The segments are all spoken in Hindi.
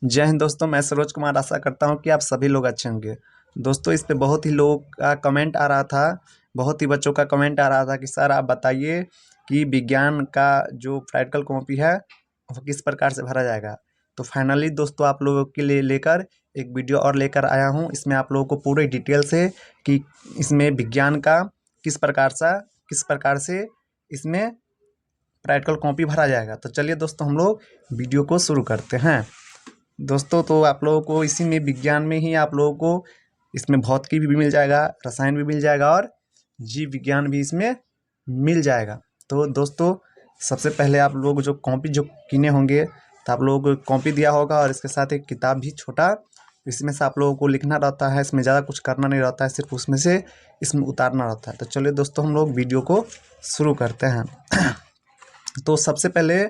जय हिंद दोस्तों, मैं सरोज कुमार आशा करता हूं कि आप सभी लोग अच्छे होंगे। दोस्तों, इस पे बहुत ही लोगों का कमेंट आ रहा था, बहुत ही बच्चों का कमेंट आ रहा था कि सर आप बताइए कि विज्ञान का जो प्रैक्टिकल कॉपी है वो किस प्रकार से भरा जाएगा। तो फाइनली दोस्तों आप लोगों के लिए लेकर एक वीडियो और लेकर आया हूं। इसमें आप लोगों को पूरे डिटेल से कि इसमें विज्ञान का किस प्रकार से इसमें प्रैक्टिकल कॉपी भरा जाएगा। तो चलिए दोस्तों हम लोग वीडियो को शुरू करते हैं। दोस्तों तो आप लोगों को इसी में विज्ञान में ही आप लोगों को इसमें भौतिकी भी मिल जाएगा, रसायन भी मिल जाएगा और जीव विज्ञान भी इसमें मिल जाएगा। तो दोस्तों सबसे पहले आप लोग जो कॉपी जो किने होंगे तो आप लोगों को कॉपी दिया होगा और इसके साथ एक किताब भी छोटा, इसमें से आप लोगों को लिखना रहता है। इसमें ज़्यादा कुछ करना नहीं रहता है, सिर्फ उसमें से इसमें उतारना रहता है। तो चलिए दोस्तों हम लोग वीडियो को शुरू करते हैं। तो सबसे पहले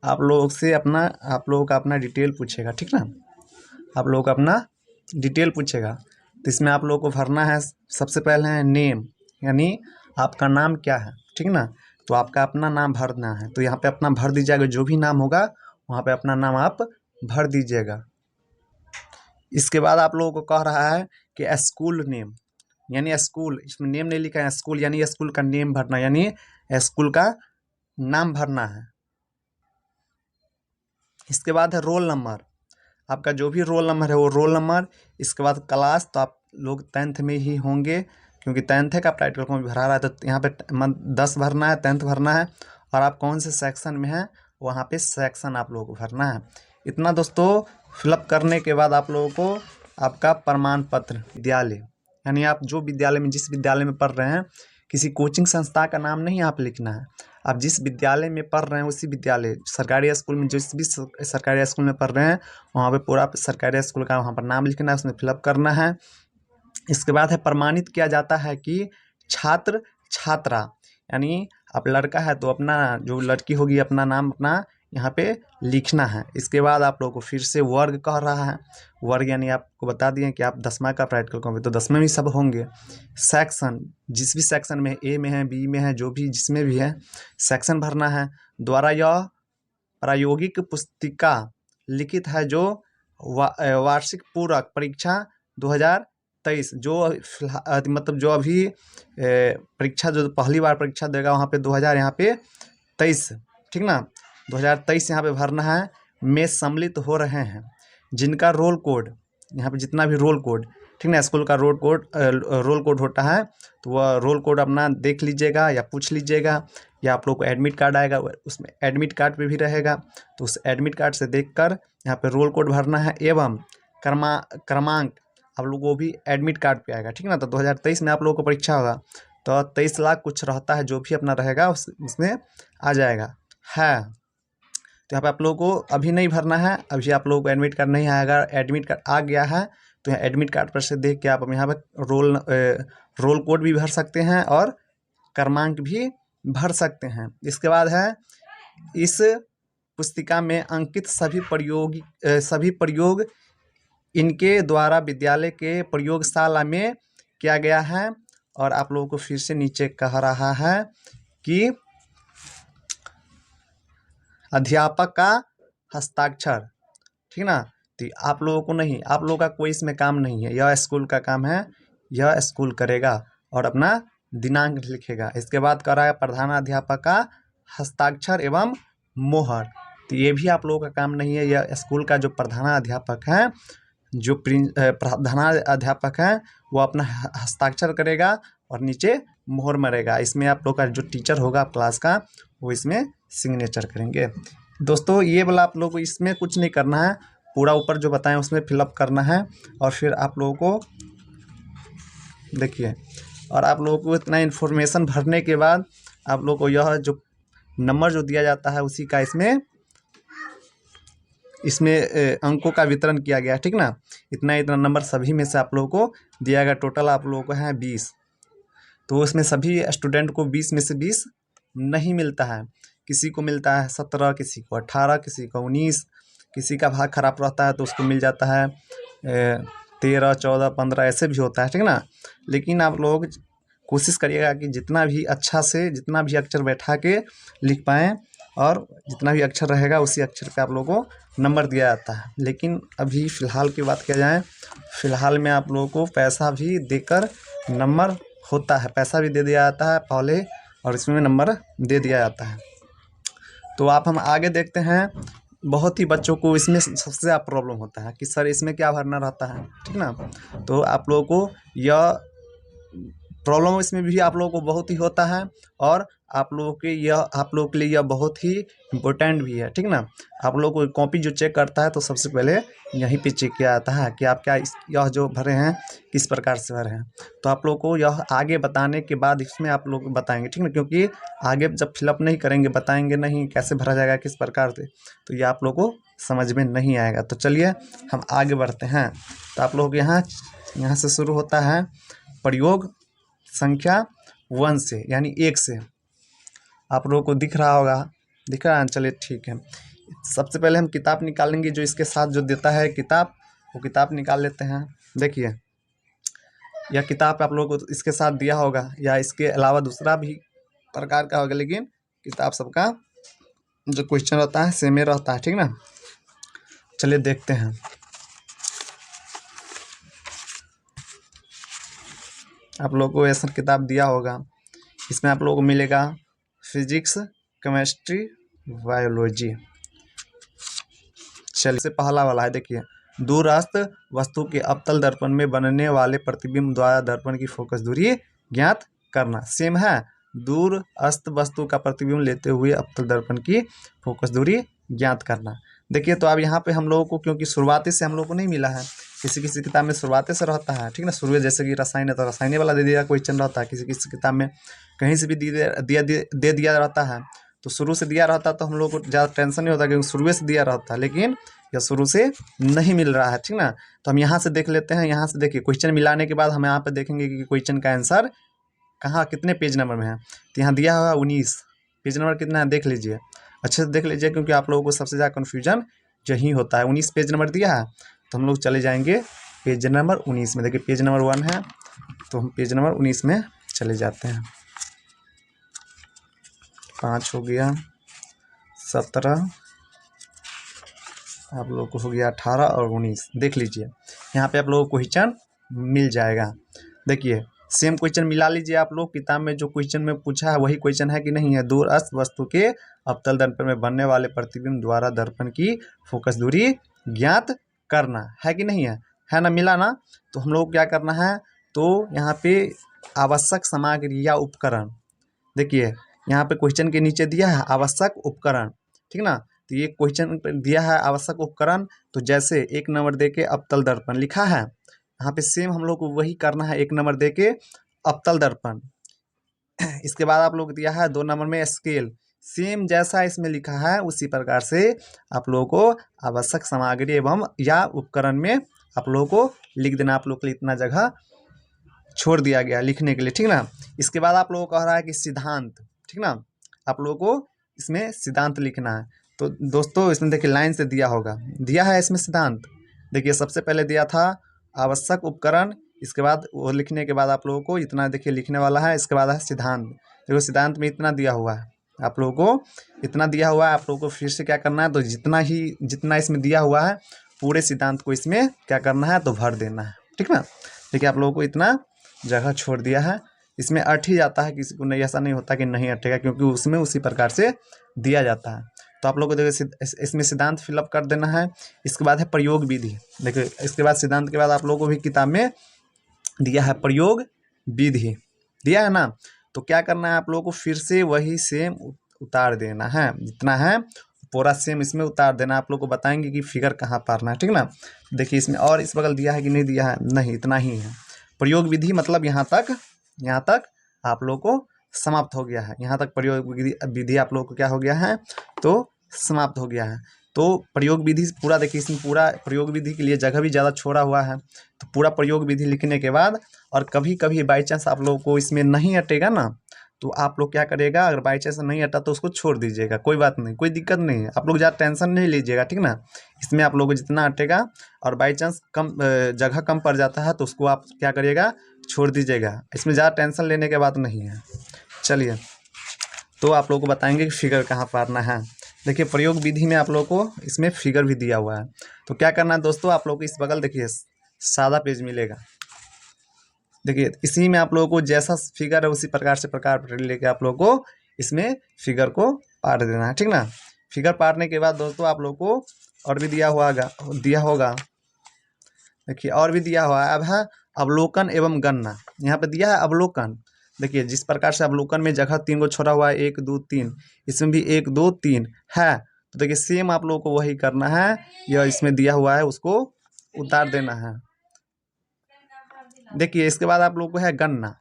आप लोगों का अपना डिटेल पूछेगा, ठीक ना। आप लोगों का अपना डिटेल पूछेगा तो इसमें आप लोगों को भरना है। सबसे पहले है नेम, यानी आपका नाम क्या है, ठीक ना। तो आपका अपना नाम भरना है, तो यहाँ पे अपना भर दीजिएगा। जो भी नाम होगा वहाँ पे अपना नाम आप भर दीजिएगा। इसके बाद आप लोगों को कह रहा है कि स्कूल नेम, यानी स्कूल, इसमें नेम नहीं लिखा है, स्कूल यानी स्कूल का नेम भरना, यानी स्कूल का नाम भरना है। इसके बाद है रोल नंबर, आपका जो भी रोल नंबर है वो रोल नंबर। इसके बाद क्लास, तो आप लोग 10th में ही होंगे क्योंकि 10th का प्रैक्टिकल कॉपी भरा रहा है। तो यहाँ पे 10 भरना है, 10th भरना है। और आप कौन से सेक्शन में हैं वहाँ पे सेक्शन आप लोगों को भरना है। इतना दोस्तों फिलअप करने के बाद आप लोगों को आपका प्रमाण पत्र, विद्यालय यानी आप जो विद्यालय में जिस विद्यालय में पढ़ रहे हैं, किसी कोचिंग संस्था का नाम नहीं आप लिखना है। आप जिस विद्यालय में पढ़ रहे हैं उसी विद्यालय, सरकारी स्कूल में, जिस भी सरकारी स्कूल में पढ़ रहे हैं वहाँ पे पूरा सरकारी स्कूल का वहाँ पर नाम लिखना है, उसमें फिलअप करना है। इसके बाद है प्रमाणित किया जाता है कि छात्र छात्रा, यानी आप लड़का है तो अपना, जो लड़की होगी अपना नाम अपना यहाँ पे लिखना है। इसके बाद आप लोगों को फिर से वर्ग कह रहा है। वर्ग यानी आपको बता दिए कि आप 10वां का प्रैक्टिकल कॉपी, तो 10वें में सब होंगे। सेक्शन, जिस भी सेक्शन में, ए में है, बी में है, जो भी जिसमें भी है सेक्शन भरना है। द्वारा यह प्रायोगिक पुस्तिका लिखित है जो वार्षिक पूरक परीक्षा 2023, जो मतलब जो अभी परीक्षा जो पहली बार परीक्षा देगा वहाँ पे 2000 यहाँ पे 23, ठीक ना, 2023 यहाँ पे भरना है। में सम्मिलित हो रहे हैं जिनका रोल कोड, यहाँ पे जितना भी रोल कोड, ठीक ना, स्कूल का रोल कोड होता है, तो वह रोल कोड अपना देख लीजिएगा या पूछ लीजिएगा, या आप लोग को एडमिट कार्ड आएगा, उसमें एडमिट कार्ड पे भी रहेगा। तो उस एडमिट कार्ड से देखकर यहाँ पे रोल कोड भरना है। एवं क्रमांक आप लोगों को भी एडमिट कार्ड पे आएगा, ठीक ना। तो 2023 में आप लोगों को परीक्षा होगा तो 23 लाख कुछ रहता है, जो भी अपना रहेगा उसमें आ जाएगा है। तो यहाँ पे आप लोगों को अभी नहीं भरना है, अभी आप लोगों को एडमिट कार्ड नहीं आएगा। एडमिट कार्ड आ गया है तो यहाँ एडमिट कार्ड पर से देख के आप यहाँ पर रोल कोड भी भर सकते हैं और क्रमांक भी भर सकते हैं। इसके बाद है इस पुस्तिका में अंकित सभी प्रयोग इनके द्वारा विद्यालय के प्रयोगशाला में किया गया है। और आप लोगों को फिर से नीचे कह रहा है कि अध्यापक का हस्ताक्षर, ठीक ना। तो आप लोगों को नहीं, आप लोगों का कोई इसमें काम नहीं है, यह स्कूल का काम है, यह स्कूल करेगा और अपना दिनांक लिखेगा। इसके बाद कर रहा है प्रधानाध्यापक का हस्ताक्षर एवं मोहर, तो ये भी आप लोगों का काम नहीं है। यह स्कूल का जो प्रधानाध्यापक है, जो प्रधानाध्यापक है वो अपना हस्ताक्षर करेगा और नीचे मोहर मरेगा। इसमें आप लोग का जो टीचर होगा क्लास का वो इसमें सिग्नेचर करेंगे। दोस्तों ये वाला आप लोगों को इसमें कुछ नहीं करना है, पूरा ऊपर जो बताएं उसमें फिलअप करना है। और फिर आप लोगों को देखिए, और आप लोगों को इतना इन्फॉर्मेशन भरने के बाद आप लोगों को यह जो नंबर जो दिया जाता है उसी का इसमें अंकों का वितरण किया गया, ठीक ना। इतना नंबर सभी में से आप लोगों को दिया गया। टोटल आप लोगों को है 20, तो उसमें सभी स्टूडेंट को 20 में से 20 नहीं मिलता है। किसी को मिलता है 17, किसी को 18, किसी को 19, किसी का भाग खराब रहता है तो उसको मिल जाता है 13, 14, 15, ऐसे भी होता है, ठीक ना। लेकिन आप लोग कोशिश करिएगा कि जितना भी अच्छा से जितना भी अक्षर बैठा के लिख पाएँ और जितना भी अक्षर रहेगा उसी अक्षर पे आप लोगों को नंबर दिया जाता है। लेकिन अभी फ़िलहाल की बात किया जाए, फ़िलहाल में आप लोगों को पैसा भी देकर नंबर होता है, पैसा भी दे दिया जाता है पहले, और इसमें नंबर दे दिया जाता है। तो आप हम आगे देखते हैं। बहुत ही बच्चों को इसमें सबसे ज़्यादा प्रॉब्लम होता है कि सर इसमें क्या भरना रहता है, ठीक ना। तो आप लोगों को यह प्रॉब्लम इसमें भी आप लोगों को बहुत ही होता है, और आप लोगों के लिए यह बहुत ही इम्पोर्टेंट भी है, ठीक ना। आप लोगों को कॉपी जो चेक करता है तो सबसे पहले यहीं पे चेक किया जाता है कि आप क्या यह जो भरे हैं किस प्रकार से भरे हैं। तो आप लोगों को यह आगे बताने के बाद इसमें आप लोग बताएंगे, ठीक ना, क्योंकि आगे जब फिलअप नहीं करेंगे, बताएंगे नहीं कैसे भरा जाएगा किस प्रकार से, तो ये आप लोग को समझ में नहीं आएगा। तो चलिए हम आगे बढ़ते हैं। तो आप लोग यहाँ से शुरू होता है प्रयोग संख्या 1 से, यानी 1 से। आप लोगों को दिख रहा होगा, दिख रहा है, चलिए ठीक है। सबसे पहले हम किताब निकालेंगे, जो इसके साथ जो देता है किताब, वो किताब निकाल लेते हैं। देखिए यह किताब आप लोगों को इसके साथ दिया होगा, या इसके अलावा दूसरा भी प्रकार का होगा, लेकिन किताब सबका जो क्वेश्चन रहता है सेम ही रहता है, ठीक ना। चलिए देखते हैं। आप लोगों को ऐसा किताब दिया होगा, इसमें आप लोगों को मिलेगा फिजिक्स, केमिस्ट्री, बायोलॉजी। चलिए से पहला वाला है, देखिए दूरस्थ वस्तु के अवतल दर्पण में बनने वाले प्रतिबिंब द्वारा दर्पण की फोकस दूरी ज्ञात करना। सेम है, दूरस्थ वस्तु का प्रतिबिंब लेते हुए अवतल दर्पण की फोकस दूरी ज्ञात करना। देखिए तो अब यहाँ पे हम लोगों को, क्योंकि शुरुआती से हम लोग को नहीं मिला है, किसी किसी किताब में शुरुआती से रहता है, ठीक ना। शुरू जैसे कि रसायन है तो रसायन वाला दे दिया क्वेश्चन रहता है, किसी किसी किताब में कहीं से भी दे दिया रहता है। तो शुरू से दिया रहता तो हम लोग को ज़्यादा टेंशन नहीं होता, क्योंकि शुरू से दिया रहता है, लेकिन यह शुरू से नहीं मिल रहा है, ठीक ना। तो हम यहाँ से देख लेते हैं। यहाँ से देखिए क्वेश्चन मिलाने के बाद हम यहाँ पे देखेंगे कि क्वेश्चन का आंसर कहाँ कितने पेज नंबर में है। तो यहाँ दिया हुआ 19, पेज नंबर कितना है देख लीजिए, अच्छे से देख लीजिए, क्योंकि आप लोगों को सबसे ज़्यादा कन्फ्यूजन यही होता है। 19 पेज नंबर दिया है, तो हम लोग चले जाएंगे पेज नंबर 19 में। देखिए पेज नंबर 1 है, तो हम पेज नंबर 19 में चले जाते हैं। 5 हो गया, 17, आप लोगों को हो गया 18 और 19। देख लीजिए यहाँ पे आप लोगों को क्वेश्चन मिल जाएगा। देखिए सेम क्वेश्चन मिला लीजिए, आप लोग किताब में जो क्वेश्चन में पूछा है वही क्वेश्चन है कि नहीं है। दूरस्थ वस्तु के अवतल दर्पण में बनने वाले प्रतिबिंब द्वारा दर्पण की फोकस दूरी ज्ञात करना है कि नहीं है ना, मिला ना। तो हम लोग क्या करना है, तो यहाँ पे आवश्यक सामग्री या उपकरण, देखिए यहाँ पे क्वेश्चन के नीचे दिया है आवश्यक उपकरण, ठीक ना। तो ये क्वेश्चन दिया है आवश्यक उपकरण, तो जैसे 1 नंबर दे के अवतल दर्पण लिखा है, यहाँ पे सेम हम लोग को वही करना है, 1 नंबर दे के अवतल दर्पण। इसके बाद आप लोग दिया है 2 नंबर में स्केल, सेम जैसा इसमें लिखा है उसी प्रकार से आप लोगों को आवश्यक सामग्री एवं या उपकरण में आप लोगों को लिख देना। आप लोग के लिए इतना जगह छोड़ दिया गया लिखने के लिए, ठीक ना। इसके बाद आप लोगों को कह रहा है कि सिद्धांत, ठीक ना, आप लोगों को इसमें सिद्धांत लिखना है। तो दोस्तों इसमें देखिए लाइन से दिया होगा, दिया है इसमें सिद्धांत। देखिए सबसे पहले दिया था आवश्यक उपकरण, इसके बाद वो लिखने के बाद आप लोगों को इतना देखिए लिखने वाला है, इसके बाद है सिद्धांत। देखो सिद्धांत में इतना दिया हुआ है, आप लोगों को इतना दिया हुआ है। आप लोगों को फिर से क्या करना है, तो जितना इसमें दिया हुआ है पूरे सिद्धांत को इसमें क्या करना है, तो भर देना है, ठीक ना। देखिए आप लोगों को इतना जगह छोड़ दिया है, इसमें अट ही जाता है, किसी को नहीं ऐसा नहीं होता कि नहीं अटेगा, क्योंकि उसमें उसी प्रकार से दिया जाता है। तो आप लोगों को देखिए इसमें सिद्धांत फिलअप कर देना है। इसके बाद है प्रयोग विधि। देखिए इसके बाद सिद्धांत के बाद आप लोगों को भी किताब में दिया है प्रयोग विधि, दिया है ना। तो क्या करना है, आप लोगों को फिर से वही सेम उतार देना है, जितना है पूरा सेम इसमें उतार देना। आप लोग को बताएंगे कि फिगर कहाँ पारना है, ठीक ना। देखिए इसमें और इस बगल दिया है कि नहीं दिया है, नहीं, इतना ही है। प्रयोग विधि मतलब यहाँ तक आप लोग को समाप्त हो गया है, यहाँ तक प्रयोग विधि आप लोग को क्या हो गया है, तो समाप्त हो गया है। तो प्रयोग विधि पूरा देखिए, इसमें पूरा प्रयोग विधि के लिए जगह भी ज़्यादा छोड़ा हुआ है। तो पूरा प्रयोग विधि लिखने के बाद, और कभी कभी बाई चांस आप लोगों को इसमें नहीं अटेगा ना, तो आप लोग क्या करिएगा, अगर बाई चांस नहीं अटा तो उसको छोड़ दीजिएगा, कोई बात नहीं, कोई दिक्कत नहीं है। आप लोग ज़्यादा टेंशन नहीं लीजिएगा, ठीक ना। इसमें आप लोगों को जितना अटेगा, और बाई चांस जगह कम पड़ जाता है तो उसको आप क्या करिएगा, छोड़ दीजिएगा। इसमें ज़्यादा टेंशन लेने के बात नहीं है। चलिए तो आप लोगों को बताएंगे कि फिगर कहाँ पारना है। देखिए प्रयोग विधि में आप लोगों को इसमें फिगर भी दिया हुआ है। तो क्या करना है दोस्तों, आप लोग को इस बगल देखिए सादा पेज मिलेगा। देखिए इसी में आप लोगों को जैसा फिगर है उसी प्रकार से प्रकार लेके आप लोगों को इसमें फिगर को पार देना है, ठीक ना। फिगर पारने के बाद दोस्तों आप लोग को और भी दिया होगा। देखिए और भी दिया हुआ है। अब है अवलोकन एवं गणना। यहाँ पे दिया है अवलोकन। देखिए जिस प्रकार से अवलोकन में जगह 3 को छोड़ा हुआ है, 1 2 3, इसमें भी 1 2 3 है। तो देखिए सेम आप लोगों को वही करना है। यह इसमें दिया हुआ है उसको उतार देना है। देखिए इसके बाद आप लोगों को है गणना।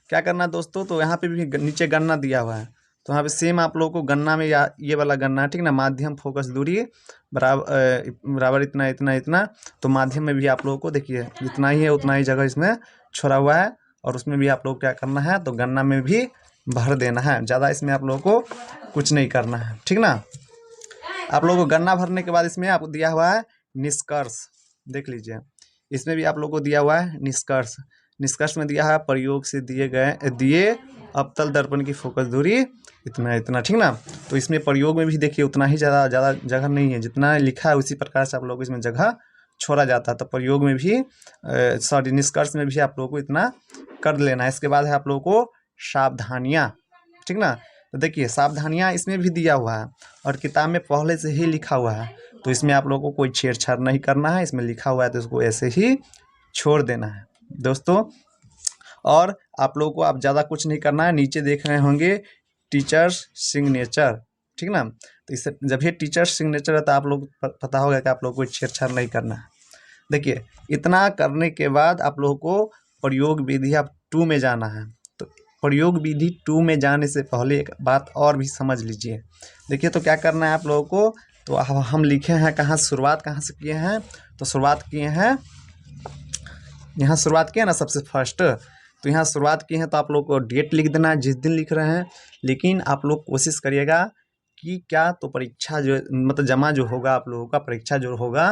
क्या करना दोस्तों, तो यहाँ पे भी नीचे गणना दिया हुआ है। तो यहाँ पे सेम आप लोगों को गणना में या ये वाला गणना है, ठीक ना। माध्यम फोकस दूरी बराबर इतना इतना इतना। तो माध्यम में भी आप लोगों को देखिए जितना ही है उतना ही जगह इसमें छोड़ा हुआ है, और उसमें भी आप लोग क्या करना है, तो गणना में भी भर देना है। ज़्यादा इसमें आप लोगों को कुछ नहीं करना है, ठीक ना। आप लोगों को गणना भरने के बाद इसमें आपको दिया हुआ है निष्कर्ष। देख लीजिए इसमें भी आप लोगों को दिया हुआ है निष्कर्ष। निष्कर्ष में दिया है प्रयोग से दिए अवतल दर्पण की फोकस दूरी इतना इतना, ठीक ना। तो इसमें प्रयोग में भी देखिए उतना ही ज़्यादा जगह नहीं है, जितना लिखा है उसी प्रकार से आप लोगों को इसमें जगह छोड़ा जाता है। तो प्रयोग में भी निष्कर्ष में भी आप लोगों को इतना कर लेना है। इसके बाद है आप लोगों को सावधानियाँ, ठीक ना। तो देखिए सावधानियाँ इसमें भी दिया हुआ है और किताब में पहले से ही लिखा हुआ है। तो इसमें आप लोगों को कोई छेड़छाड़ नहीं करना है। इसमें लिखा हुआ है तो इसको ऐसे ही छोड़ देना है दोस्तों। और आप लोगों को अब ज़्यादा कुछ नहीं करना है। नीचे देख रहे होंगे टीचर्स सिग्नेचर, ठीक ना। तो इससे जब ये टीचर्स सिग्नेचर है तो आप लोग पता होगा कि आप लोग को छेड़छाड़ नहीं करना है। देखिए इतना करने के बाद आप लोगों को प्रयोग विधि अब 2 में जाना है। तो प्रयोग विधि 2 में जाने से पहले एक बात और भी समझ लीजिए। देखिए तो क्या करना है आप लोगों को, तो हम लिखे हैं कहाँ, शुरुआत कहाँ से किए हैं, तो शुरुआत किए हैं यहाँ शुरुआत किया ना सबसे फर्स्ट। तो यहाँ शुरुआत की है तो आप लोग को डेट लिख देना है जिस दिन लिख रहे हैं। लेकिन आप लोग कोशिश करिएगा कि क्या, तो परीक्षा जो मतलब जमा जो होगा आप लोगों का, परीक्षा जो होगा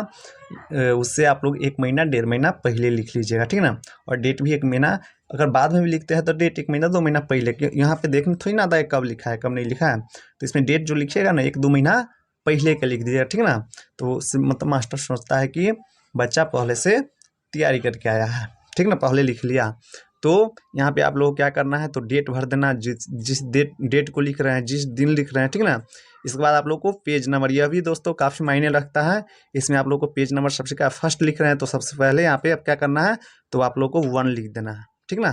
उससे आप लोग 1 महीना 1.5 महीना पहले लिख लीजिएगा, ठीक ना। और डेट भी 1 महीना, अगर बाद में भी लिखते हैं तो डेट 1 महीना 2 महीना पहले। यहाँ पे देखने थोड़ी ना आता है कब लिखा है कब नहीं लिखा है। तो इसमें डेट जो लिखिएगा ना 1-2 महीना पहले का लिख दीजिएगा, ठीक ना। तो मतलब मास्टर सोचता है कि बच्चा पहले से तैयारी करके आया है, ठीक ना, पहले लिख लिया। तो यहाँ पे आप लोगों को क्या करना है, तो डेट भर देना जिस डेट को लिख रहे हैं, जिस दिन लिख रहे हैं, ठीक ना। इसके बाद आप लोग को पेज नंबर, यह भी दोस्तों काफ़ी मायने रखता है। इसमें आप लोग को पेज नंबर सबसे क्या फर्स्ट लिख रहे हैं तो सबसे पहले यहाँ पे अब क्या करना है, तो आप लोग को 1 लिख देना है, ठीक ना।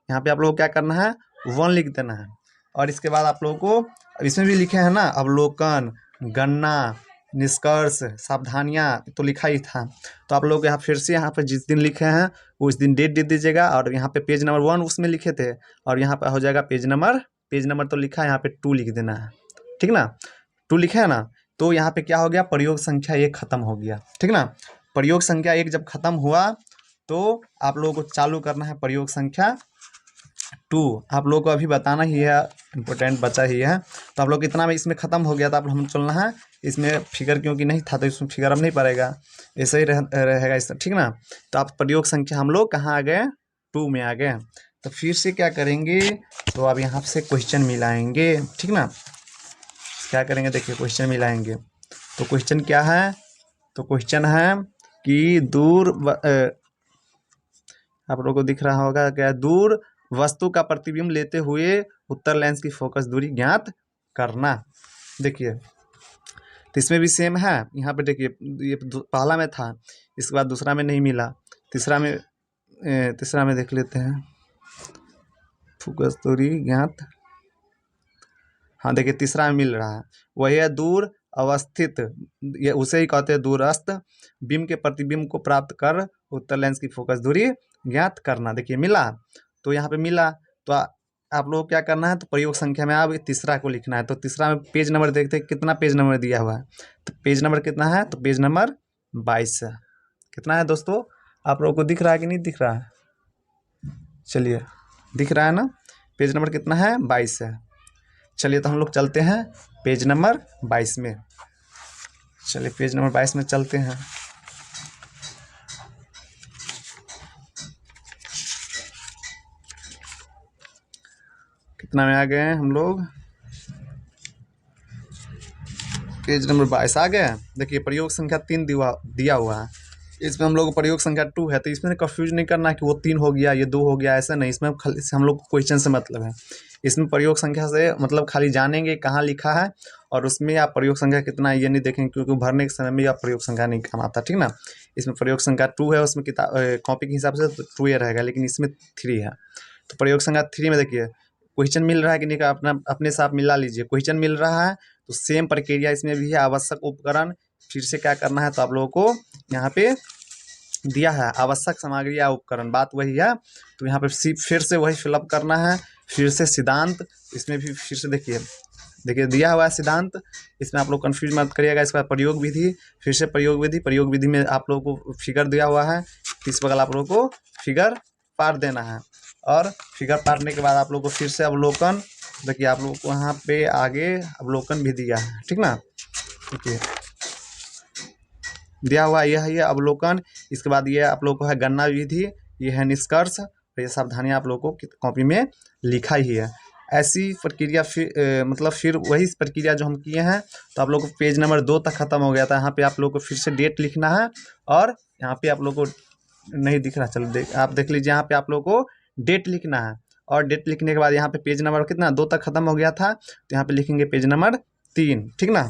यहाँ पे आप लोग को क्या करना है, 1 लिख देना है। और इसके बाद आप लोगों को इसमें भी लिखे हैं ना अवलोकन, गणना, निष्कर्ष, सावधानियाँ, तो लिखा ही था। तो आप लोग यहाँ फिर से यहाँ पे जिस दिन लिखे हैं उस दिन डेट दे दीजिएगा। और यहाँ पे पेज नंबर 1 उसमें लिखे थे, और यहाँ पे हो जाएगा पेज नंबर तो लिखा है यहाँ पे 2 लिख देना है, ठीक ना। 2 लिखे है ना, तो यहाँ पे क्या हो गया, प्रयोग संख्या 1 खत्म हो गया, ठीक ना। प्रयोग संख्या 1 जब खत्म हुआ तो आप लोगों को चालू करना है प्रयोग संख्या 2। आप लोगों को अभी बताना ही है, इम्पोर्टेंट बचा ही है। तो आप लोग इतना में इसमें ख़त्म हो गया था, अब हम चलना है इसमें फिगर, क्योंकि नहीं था तो इसमें फिगर अब नहीं पड़ेगा, ऐसे ही रहेगा इस, ठीक ना। तो आप प्रयोग संख्या हम लोग कहाँ आ गए, 2 में आ गए। तो फिर से क्या करेंगे, तो अब यहाँ से क्वेश्चन मिलाएंगे, ठीक ना। क्या करेंगे, देखिए क्वेश्चन मिलाएंगे। तो क्वेश्चन क्या है, तो क्वेश्चन है कि आप लोगों को दिख रहा होगा क्या, दूर वस्तु का प्रतिबिंब लेते हुए उत्तर लेंस की फोकस दूरी ज्ञात करना। देखिए तो इसमें भी सेम है। यहाँ पे देखिए ये पहला में था, इसके बाद दूसरा में नहीं मिला, तीसरा में देख लेते हैं फोकस दूरी ज्ञात। हाँ देखिए तीसरा में मिल रहा है, वही है दूर अवस्थित, ये उसे ही कहते हैं दूरस्थ बिंब के प्रतिबिंब को प्राप्त कर उत्तर लेंस की फोकस दूरी ज्ञात करना। देखिए मिला, तो यहाँ पे मिला। तो आप लोग क्या करना है, तो प्रयोग संख्या में अब तीसरा को लिखना है। तो तीसरा में पेज नंबर देखते हैं कितना पेज नंबर दिया हुआ है, तो पेज नंबर कितना है, तो पेज नंबर 22 है। कितना है दोस्तों, आप लोगों को दिख रहा है कि नहीं दिख रहा है, चलिए दिख रहा है ना, पेज नंबर कितना है, 22 है। चलिए तो हम लोग चलते हैं पेज नंबर 22 में। चलिए पेज नंबर 22 में चलते हैं। कितना में आ गए हैं हम लोग, पेज नंबर 22 आ गया। देखिए प्रयोग संख्या 3 दिया हुआ है, इसमें हम लोग को प्रयोग संख्या 2 है, तो इसमें कंफ्यूज नहीं करना कि वो 3 हो गया ये 2 हो गया, ऐसा नहीं। इसमें खाली हम लोग को क्वेश्चन से मतलब है, इसमें प्रयोग संख्या से मतलब खाली जानेंगे कहाँ लिखा है और उसमें आप प्रयोग संख्या कितना है ये नहीं देखेंगे, क्योंकि भरने के समय में आप प्रयोग संख्या नहीं काम आता, ठीक ना। इसमें प्रयोग संख्या 2 है, उसमें किताब कॉपी के हिसाब से तो 2 ही रहेगा, लेकिन इसमें 3 है। तो प्रयोग संख्या 3 में देखिए क्वेश्चन मिल रहा है कि नहीं, अपना अपने से आप मिला लीजिए। क्वेश्चन मिल रहा है तो सेम प्रक्रिया इसमें भी है। आवश्यक उपकरण फिर से क्या करना है, तो आप लोगों को यहाँ पे दिया है आवश्यक सामग्री या उपकरण, बात वही है। तो यहाँ पे फिर से वही फिलअप करना है। फिर से सिद्धांत, इसमें भी फिर से देखिए दिया हुआ है सिद्धांत, इसमें आप लोग कन्फ्यूज मत करिएगा। इसके बाद प्रयोग विधि, फिर से प्रयोग विधि में आप लोगों को फिगर दिया हुआ है, इस बगल आप लोगों को फिगर पार देना है। और फिगर पारने के बाद आप लोग को फिर से अवलोकन, देखिए आप लोगों को यहाँ पे आगे अवलोकन भी दिया है, ठीक ना। देखिए दिया हुआ यह है अवलोकन। इसके बाद ये आप लोग को है गणना विधि, ये है निष्कर्ष, और ये सावधानियां आप लोगों को कॉपी में लिखा ही है। ऐसी प्रक्रिया फिर वही प्रक्रिया जो हम किए हैं। तो आप लोग को पेज नंबर 2 तक खत्म हो गया था। यहाँ पे आप लोग को फिर से डेट लिखना है, और यहाँ पे आप लोग को नहीं दिख रहा, चलो आप देख लीजिए, यहाँ पे आप लोग को डेट लिखना है। और डेट लिखने के बाद यहाँ पे पेज नंबर कितना 2 तक खत्म हो गया था, तो यहाँ पे लिखेंगे पेज नंबर 3, ठीक ना।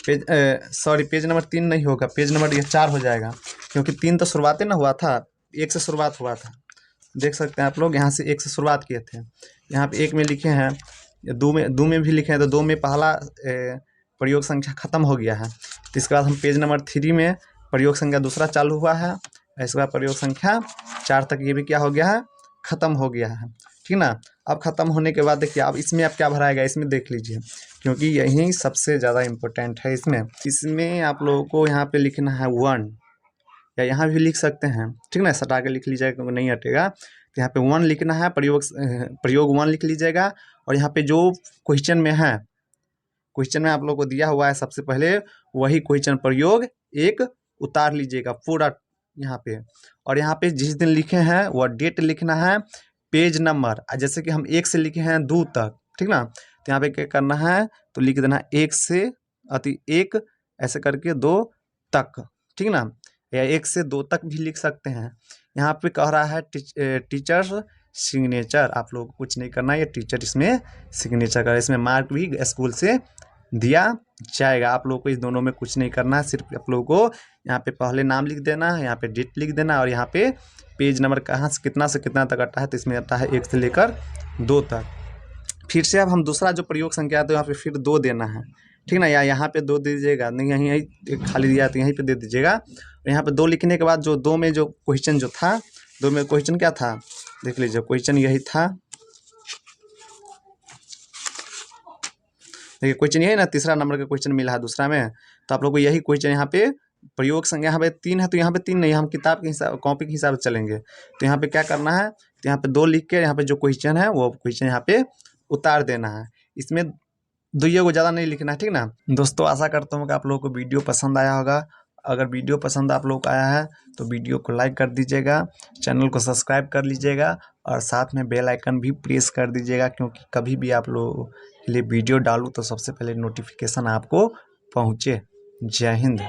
पेज नंबर 3 नहीं होगा, पेज नंबर ये 4 हो जाएगा, क्योंकि 3 तो शुरुआतें ना हुआ था, 1 से शुरुआत हुआ था। देख सकते हैं आप लोग, यहाँ से 1 से शुरुआत किए थे। यहाँ पे 1 में लिखे हैं, 2 में भी लिखे हैं, तो 2 में पहला प्रयोग संख्या खत्म हो गया है। तो इसके बाद हम पेज नंबर 3 में प्रयोग संख्या दूसरा चालू हुआ है, इसके बाद प्रयोग संख्या 4 तक ये भी क्या हो गया है, खत्म हो गया है, ठीक ना। अब खत्म होने के बाद देखिए अब इसमें आप क्या भराएगा, इसमें देख लीजिए, क्योंकि यही सबसे ज़्यादा इम्पोर्टेंट है। इसमें आप लोगों को यहाँ पे लिखना है 1, या यहाँ भी लिख सकते हैं, ठीक ना, सटा के लिख लीजिएगा क्योंकि नहीं हटेगा। तो यहाँ पे 1 लिखना है, प्रयोग 1 लिख लीजिएगा। और यहाँ पे जो क्वेश्चन में है, क्वेश्चन में आप लोग को दिया हुआ है सबसे पहले वही क्वेश्चन प्रयोग 1 उतार लीजिएगा पूरा यहाँ पे। और यहाँ पे जिस दिन लिखे हैं वह डेट लिखना है, पेज नंबर, जैसे कि हम 1 से लिखे हैं 2 तक, ठीक ना। तो यहाँ पे क्या करना है, तो लिख देना 1 से 1 ऐसे करके 2 तक, ठीक ना, या 1 से 2 तक भी लिख सकते हैं। यहाँ पे कह रहा है टीचर्स सिग्नेचर, आप लोग को कुछ नहीं करना है, ये टीचर इसमें सिग्नेचर का, इसमें मार्क भी स्कूल से दिया जाएगा। आप लोग को इस दोनों में कुछ नहीं करना है, सिर्फ आप लोगों को यहाँ पे पहले नाम लिख देना है, यहाँ पे डेट लिख देना, और यहाँ पे पेज नंबर कहाँ से कितना तक आता है, तो इसमें आता है 1 से लेकर 2 तक। फिर से अब हम दूसरा जो प्रयोग संख्या है तो यहाँ पे फिर 2 देना है, ठीक ना, या यहाँ पे 2 दे दीजिएगा, नहीं यहीं खाली दिया तो यहीं पे दे दीजिएगा। और यहाँ पे 2 लिखने के बाद जो 2 में जो क्वेश्चन जो था, 2 में क्वेश्चन क्या था देख लीजिए, क्वेश्चन यही था, देखिए क्वेश्चन यही ना, तीसरा नंबर का क्वेश्चन मिला है दूसरा में। तो आप लोग को यही क्वेश्चन यहाँ पे प्रयोग संख्या यहाँ पे 3 है, तो यहाँ पे 3 नहीं, हम किताब के हिसाब कॉपी के हिसाब से चलेंगे। तो यहाँ पे क्या करना है, तो यहाँ पे 2 लिख के यहाँ पे जो क्वेश्चन है वो क्वेश्चन यहाँ पे उतार देना है। इसमें 2 को ज़्यादा नहीं लिखना है, ठीक ना। दोस्तों आशा करता हूँ कि आप लोगों को वीडियो पसंद आया होगा। अगर वीडियो पसंद आप लोग को आया है तो वीडियो को लाइक कर दीजिएगा, चैनल को सब्सक्राइब कर लीजिएगा, और साथ में बेल आइकन भी प्रेस कर दीजिएगा, क्योंकि कभी भी आप लोगों के लिए वीडियो डालूँ तो सबसे पहले नोटिफिकेशन आपको पहुँचे। जय हिंद।